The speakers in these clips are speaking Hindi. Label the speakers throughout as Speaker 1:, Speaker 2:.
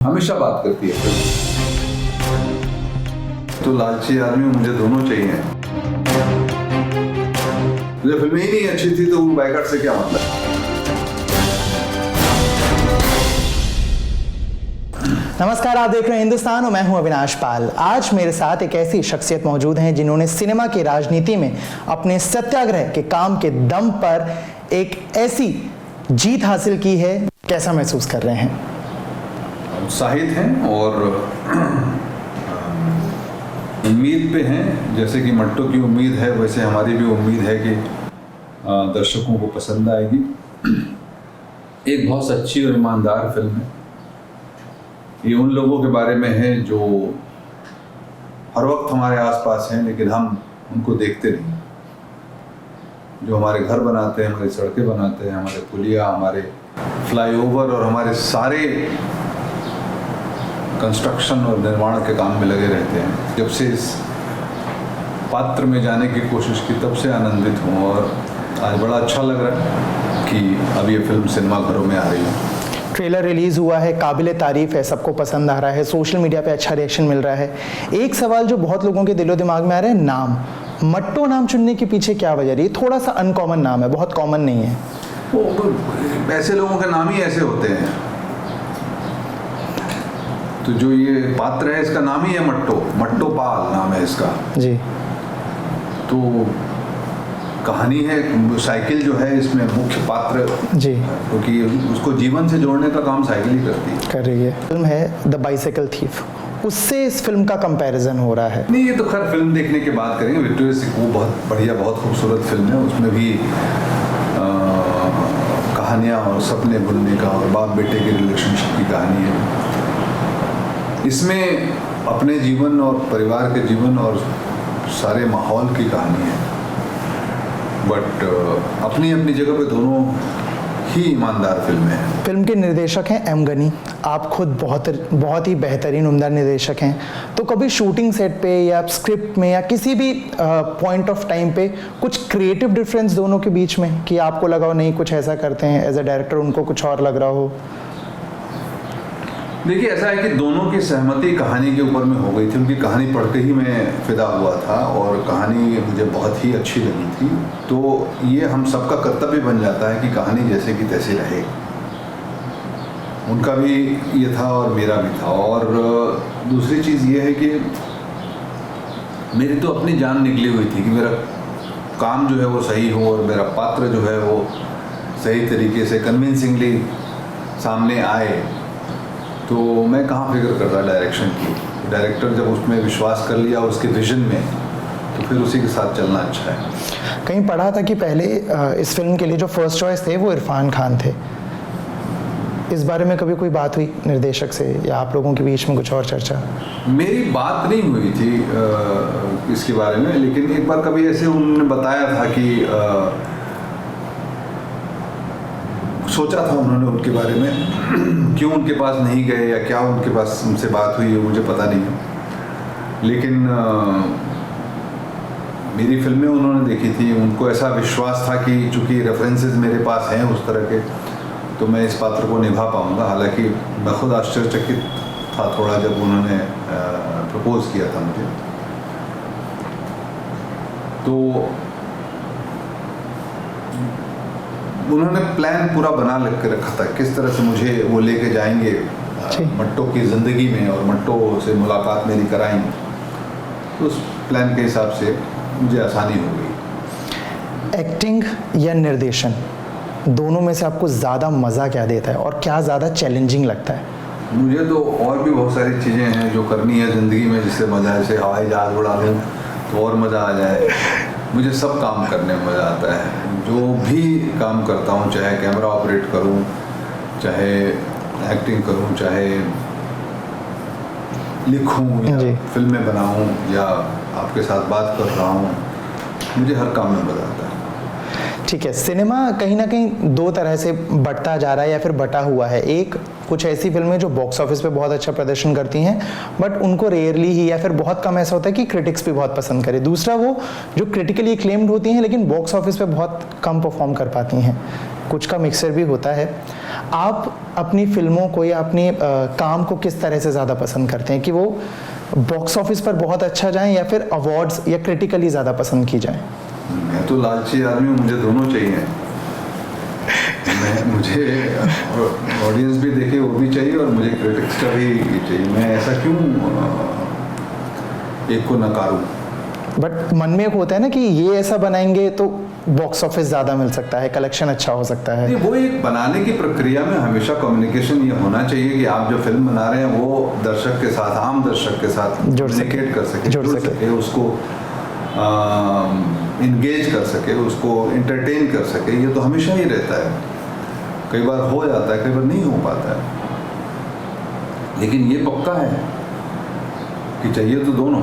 Speaker 1: हमेशा बात करती है फिल्म। तो लालची आदमी मुझे दोनों चाहिए। मुझे फिल्में ही नहीं अच्छी थी तो बाइकआउट से क्या मतलब।
Speaker 2: नमस्कार, आप देख रहे हैं हिंदुस्तान और मैं हूं अविनाश पाल। आज मेरे साथ एक ऐसी शख्सियत मौजूद हैं जिन्होंने सिनेमा की राजनीति में अपने सत्याग्रह के काम के दम पर एक ऐसी जीत हासिल की है। कैसा महसूस कर रहे हैं?
Speaker 1: उत्साहित हैं और उम्मीद पे हैं। जैसे कि मट्टो की उम्मीद है वैसे हमारी भी उम्मीद है कि दर्शकों को पसंद आएगी। एक बहुत सच्ची और ईमानदार फिल्म है। ये उन लोगों के बारे में है जो हर वक्त हमारे आसपास हैं लेकिन हम उनको देखते नहीं, जो हमारे घर बनाते हैं, हमारी सड़कें बनाते हैं, हमारे पुलिया, हमारे फ्लाईओवर और हमारे सारे कंस्ट्रक्शन और निर्माण के काम में लगे रहते हैं। जब से इस पात्र में जाने की कोशिश की तब से आनंदित हूँ और आज बड़ा अच्छा लग रहा है कि अब ये फिल्म सिनेमाघरों में आ रही है।
Speaker 2: ट्रेलर रिलीज हुआ है, काबिले तारीफ है, सबको पसंद आ रहा है, सोशल मीडिया पे अच्छा रिएक्शन मिल रहा है। एक सवाल जो बहुत लोगों के दिलो दिमाग में आ रहा है, नाम मट्टो नाम चुनने के पीछे क्या वजह रही? थोड़ा सा अनकॉमन नाम है, बहुत कॉमन नहीं है।
Speaker 1: वो ऐसे लोगों के नाम ही ऐसे होते हैं। तो जो ये पात्र है इसका नाम ही है मट्टो पाल नाम है इसका
Speaker 2: जी।
Speaker 1: तो कहानी है, साइकिल जो है इसमें मुख्य पात्र
Speaker 2: जी,
Speaker 1: क्योंकि उसको जीवन से जोड़ने का काम साइकिल ही करती है,
Speaker 2: कर रही है। फिल्म है द बाइसाइकिल थीफ, उससे इस फिल्म का कंपैरिजन हो रहा है।
Speaker 1: नहीं ये तो खैर फिल्म देखने के बाद करेंगे। विक्टोरिया सिक्को बहुत बढ़िया, बहुत खूबसूरत फिल्म है। उसमें भी कहानियाँ और सपने बुनने का और बाप बेटे के रिलेशनशिप की कहानी है। इसमें अपने जीवन और परिवार के जीवन और सारे माहौल की कहानी है, बट अपनी अपनी जगह पे दोनों ही ईमानदार फिल्में हैं।
Speaker 2: फिल्म के निर्देशक हैं एम गनी। आप खुद बहुत ही बेहतरीन उम्दा निर्देशक हैं। तो कभी शूटिंग सेट पे या स्क्रिप्ट में या किसी भी पॉइंट ऑफ टाइम पे कुछ क्रिएटिव डिफरेंस दोनों के बीच में कि आपको लगा हो नहीं कुछ ऐसा करते हैं एज अ डायरेक्टर, उनको कुछ और लग रहा हो?
Speaker 1: देखिए ऐसा है कि दोनों की सहमति कहानी के ऊपर में हो गई थी। उनकी कहानी पढ़ के ही मैं फिदा हुआ था और कहानी मुझे बहुत ही अच्छी लगी थी। तो ये हम सबका कर्तव्य बन जाता है कि कहानी जैसे कि तैसे रहे। उनका भी ये था और मेरा भी था। और दूसरी चीज़ ये है कि मेरी तो अपनी जान निकली हुई थी कि मेरा काम जो है वो सही हो और मेरा पात्र जो है वो सही तरीके से कन्विंसिंगली सामने आए। तो मैं कहाँ फिक्र कर रहा डायरेक्शन की। डायरेक्टर जब उसमें विश्वास कर लिया उसके विजन में तो फिर उसी के साथ चलना अच्छा है।
Speaker 2: कहीं पढ़ा था कि पहले इस फिल्म के लिए जो फर्स्ट चॉइस थे वो इरफान खान थे। इस बारे में कभी कोई बात हुई निर्देशक से या आप लोगों के बीच में कुछ और चर्चा?
Speaker 1: मेरी बात नहीं हुई थी इसके बारे में, लेकिन एक बार कभी ऐसे उन्होंने बताया था कि सोचा था उन्होंने उनके बारे में, क्यों उनके पास नहीं गए या क्या उनके पास उनसे बात हुई है मुझे पता नहीं है। लेकिन मेरी फिल्में उन्होंने देखी थी, उनको ऐसा विश्वास था कि चूँकि रेफरेंसेस मेरे पास हैं उस तरह के तो मैं इस पात्र को निभा पाऊँगा। हालांकि मैं खुद आश्चर्यचकित था थोड़ा जब उन्होंने प्रपोज किया था मुझे। तो उन्होंने प्लान पूरा बना के रखा था किस तरह से मुझे वो लेके जाएंगे मट्टो की ज़िंदगी में और मट्टो से मुलाकात मेरी कराएंगे। तो उस प्लान के हिसाब से मुझे आसानी हो गई।
Speaker 2: एक्टिंग या निर्देशन, दोनों में से आपको ज़्यादा मज़ा क्या देता है और क्या ज़्यादा चैलेंजिंग लगता है?
Speaker 1: मुझे तो और भी बहुत सारी चीज़ें हैं जो करनी है ज़िंदगी में जिससे मज़ा, जैसे हवाई जहाज़ उड़ा लूँ तो और मज़ा आ जाए। मुझे सब काम करने में मज़ा आता है। जो भी काम करता हूँ, चाहे कैमरा ऑपरेट करूँ, चाहे एक्टिंग करूँ, चाहे लिखूँ या फिल्में बनाऊँ या आपके साथ बात कर रहा हूँ, मुझे हर काम में मज़ा आता है।
Speaker 2: ठीक है, सिनेमा कहीं ना कहीं दो तरह से बढ़ता जा रहा है या फिर बटा हुआ है। एक, कुछ ऐसी फिल्में जो बॉक्स ऑफिस पे बहुत अच्छा प्रदर्शन करती हैं बट उनको रेयरली ही या फिर बहुत कम ऐसा होता है कि क्रिटिक्स भी बहुत पसंद करें। दूसरा वो जो क्रिटिकली एक्लेम्ड होती हैं लेकिन बॉक्स ऑफिस पे बहुत कम परफॉर्म कर पाती हैं। कुछ का मिक्सर भी होता है। आप अपनी फिल्मों को या अपनी काम को किस तरह से ज़्यादा पसंद करते हैं, कि वो बॉक्स ऑफिस पर बहुत अच्छा जाएं या फिर अवार्ड्स या क्रिटिकली ज़्यादा पसंद की जाएं?
Speaker 1: मैं तो लालची आदमी हूँ, मुझे दोनों चाहिए। मुझे ऑडियंस भी देखे वो भी चाहिए और मुझे क्रिटिक्स का भी चाहिए। मैं ऐसा क्यों एक को नकारूं?
Speaker 2: बट मन में एक होता है ना कि ये ऐसा बनाएंगे तो बॉक्स ऑफिस ज़्यादा मिल सकता है, कलेक्शन अच्छा हो सकता है।
Speaker 1: नहीं, वो एक बनाने की प्रक्रिया में हमेशा कम्युनिकेशन ये होना चाहिए कि आप जो फिल्म बना रहे हैं वो दर्शक के साथ, आम दर्शक के साथ कम्युनिकेट कर सके, जुड़ सके, उसको इंगेज कर सके, उसको एंटरटेन कर सके। ये तो हमेशा ही रहता है। कई बार हो जाता है, कई बार नहीं हो पाता है, लेकिन ये पक्का है कि चाहिए तो दोनों।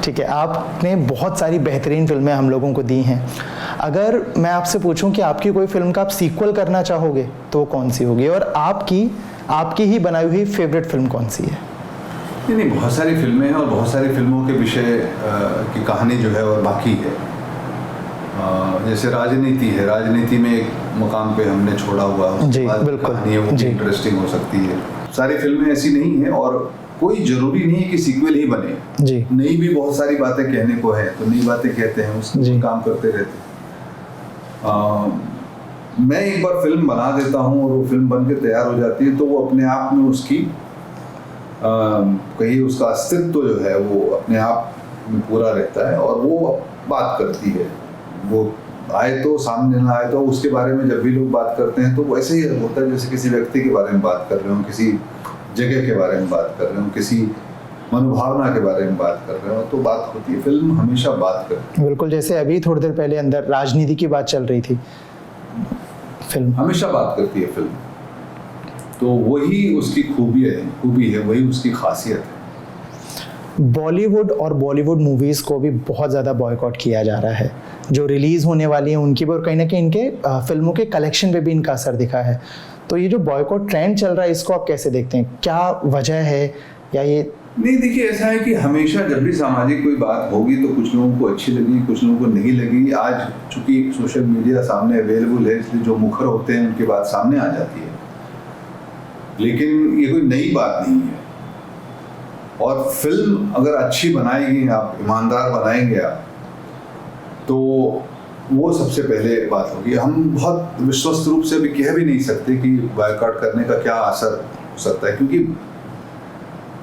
Speaker 2: ठीक है, आपने बहुत सारी बेहतरीन फिल्में हम लोगों को दी हैं। अगर मैं आपसे पूछूं कि आपकी कोई फिल्म का आप सीक्वल करना चाहोगे तो वो कौन सी होगी, और आपकी ही बनाई हुई फेवरेट फिल्म कौन सी है?
Speaker 1: नहीं, बहुत सारी फिल्में हैं और बहुत सारी फिल्मों के विषय की कहानी जो है और बाकी है। जैसे राजनीति है, राजनीति में एक मुकाम पे हमने छोड़ा हुआ,
Speaker 2: जी बिल्कुल,
Speaker 1: कहानी है वो भी इंटरेस्टिंग हो सकती है। सारी फिल्में ऐसी नहीं है और कोई जरूरी नहीं है कि सीक्वल ही बने
Speaker 2: जी।
Speaker 1: नई भी बहुत सारी बातें कहने को है तो नई बातें कहते हैं, उसमें काम करते रहते हैं। मैं एक बार फिल्म बना देता हूँ और वो फिल्म बन के तैयार हो जाती है तो वो अपने आप में उसकी कहीं उसका अस्तित्व जो है वो अपने आप में पूरा रहता है और वो बात करती है। वो आए तो सामने ना आए तो उसके बारे में जब भी लोग बात करते हैं तो वैसे ही होता है जैसे किसी व्यक्ति के बारे में बात कर रहे हो, किसी जगह के बारे में बात कर रहे हो, किसी मनोभावना के बारे में बात कर रहे हो, तो बात होती है। फिल्म हमेशा बात करती है।
Speaker 2: बिल्कुल, जैसे अभी थोड़ी देर पहले अंदर राजनीति की बात चल रही थी, फिल्म
Speaker 1: हमेशा बात करती है फिल्म। तो वही उसकी खूबी है, वही उसकी खासियत है।
Speaker 2: बॉलीवुड और बॉलीवुड मूवीज़ को भी बहुत ज़्यादा बॉयकॉट किया जा रहा है, जो रिलीज़ होने वाली हैं उनकी भी, और कहीं ना कहीं इनके फिल्मों के कलेक्शन पे भी इनका असर दिखा है। तो ये जो बॉयकॉट ट्रेंड चल रहा है इसको आप कैसे देखते हैं, क्या वजह है या ये?
Speaker 1: नहीं, देखिए ऐसा है कि हमेशा जब भी सामाजिक कोई बात होगी तो कुछ लोगों को अच्छी लगी, कुछ लोगों को नहीं लगी। आज चूंकि सोशल मीडिया सामने अवेलेबल है इसलिए जो मुखर होते हैं उनकी बात सामने आ जाती है, लेकिन ये कोई नई बात नहीं है। और फिल्म अगर अच्छी बनाएंगे आप, ईमानदार बनाएंगे आप, तो वो सबसे पहले बात होगी। हम बहुत विश्वस्त रूप से भी कह भी नहीं सकते कि बायकॉट करने का क्या असर हो सकता है, क्योंकि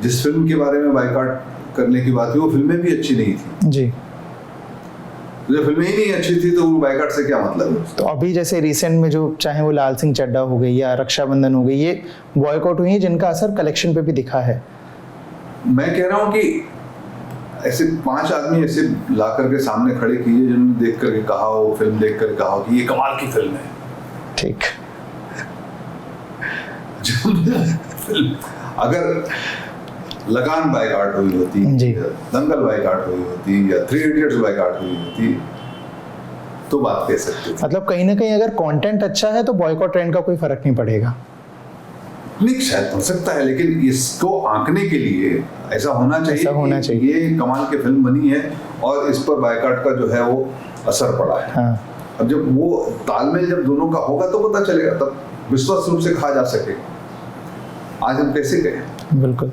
Speaker 1: जिस फिल्म के बारे में बायकॉट करने की बात हुई वो फिल्में भी अच्छी नहीं थी
Speaker 2: जी।
Speaker 1: जब फिल्में ही नहीं अच्छी थी तो वो बायकॉट से क्या मतलब है?
Speaker 2: तो अभी जैसे रिसेंट में जो चाहे वो लाल सिंह चड्ढा हो गई या रक्षाबंधन हो गई, ये बॉयकॉट हुई है जिनका असर कलेक्शन पे भी दिखा है।
Speaker 1: मैं कह रहा हूँ कि ऐसे 5 आदमी ऐसे ला करके सामने खड़े किए जिन्होंने देख करके कहा हो, फिल्म देख कर कहा हो कि ये कमाल की फिल्म है। ठीक अगर लगान बायकॉट हुई होती, दंगल बायकॉट हुई होती या 3 इडियट्स बायकॉट हुई होती तो बात कह सकते थे।
Speaker 2: मतलब कहीं ना कहीं अगर कंटेंट अच्छा है तो बॉयकॉट ट्रेंड का कोई फर्क नहीं पड़ेगा।
Speaker 1: नहीं, शायद हो सकता है, लेकिन इसको आंकने के लिए ऐसा होना चाहिए। ये कमाल की फिल्म बनी है और इस पर बायकॉट का जो है वो असर पड़ा है।
Speaker 2: हाँ।
Speaker 1: अब जब वो तालमेल जब दोनों का होगा तो पता चलेगा, तब विश्वस्त रूप से कहा जा सकेगा। आज हम कैसे कहें?
Speaker 2: बिल्कुल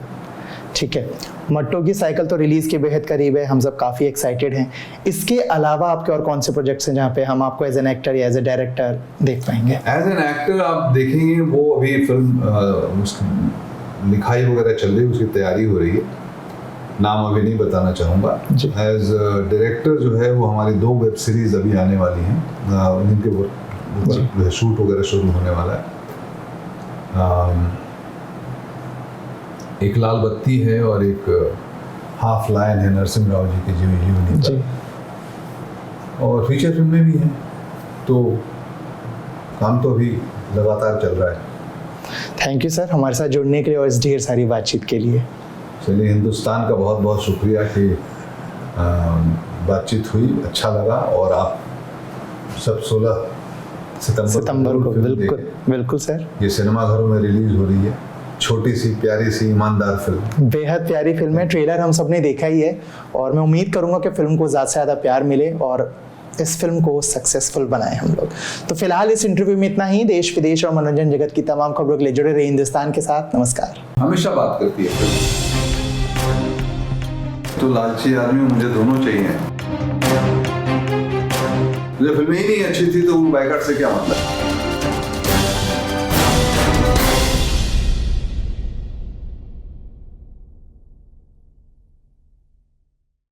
Speaker 2: ठीक है। मट्टो की साइकिल तो रिलीज के बेहद करीब है, हम सब काफ़ी एक्साइटेड हैं। इसके अलावा आपके और कौन से प्रोजेक्ट्स हैं जहाँ पे हम आपको एज एन एक्टर या एज ए डायरेक्टर देख पाएंगे?
Speaker 1: एज एन एक्टर आप देखेंगे, वो अभी फिल्म उसकी लिखाई वगैरह चल रही है, उसकी तैयारी हो रही है, नाम अभी नहीं बताना चाहूँगा। एज डायरेक्टर जो है वो हमारी 2 वेब सीरीज अभी आने वाली हैं, जिनके ऊपर शूट वगैरह शुरू होने वाला है। एक लाल बत्ती है और एक हाफ लायन है नरसिम्हा राव जी की जीवनी पर, और फीचर फिल्में भी हैं। तो काम तो अभी लगातार चल रहा है।
Speaker 2: थैंक यू सर हमारे साथ जुड़ने के लिए और इस ढेर सारी बातचीत के लिए।
Speaker 1: चलिए, हिंदुस्तान का बहुत बहुत शुक्रिया कि बातचीत हुई, अच्छा लगा। और आप सब 16 सितंबर को बिल्कुल सर, ये सिनेमाघरों में रिलीज हो रही है। छोटी सी प्यारी सी ईमानदार फिल्म,
Speaker 2: बेहद प्यारी फिल्म है। ट्रेलर हम सब ने देखा ही है और मैं उम्मीद करूंगा कि फिल्म को ज़्यादा से ज़्यादा प्यार मिले और इस फिल्म को सक्सेसफुल बनाए हम लोग। तो फिलहाल इस इंटरव्यू में इतना ही। देश विदेश और मनोरंजन जगत की तमाम खबरों के लिए जुड़े रहे हिंदुस्तान के साथ। नमस्कार।
Speaker 1: हमेशा बात करती है फिल्म, तो लालची आदमी मुझे दोनों चाहिए। मुझे फिल्में ही नहीं अच्छी थी तो बाइकआउट से क्या मतलब।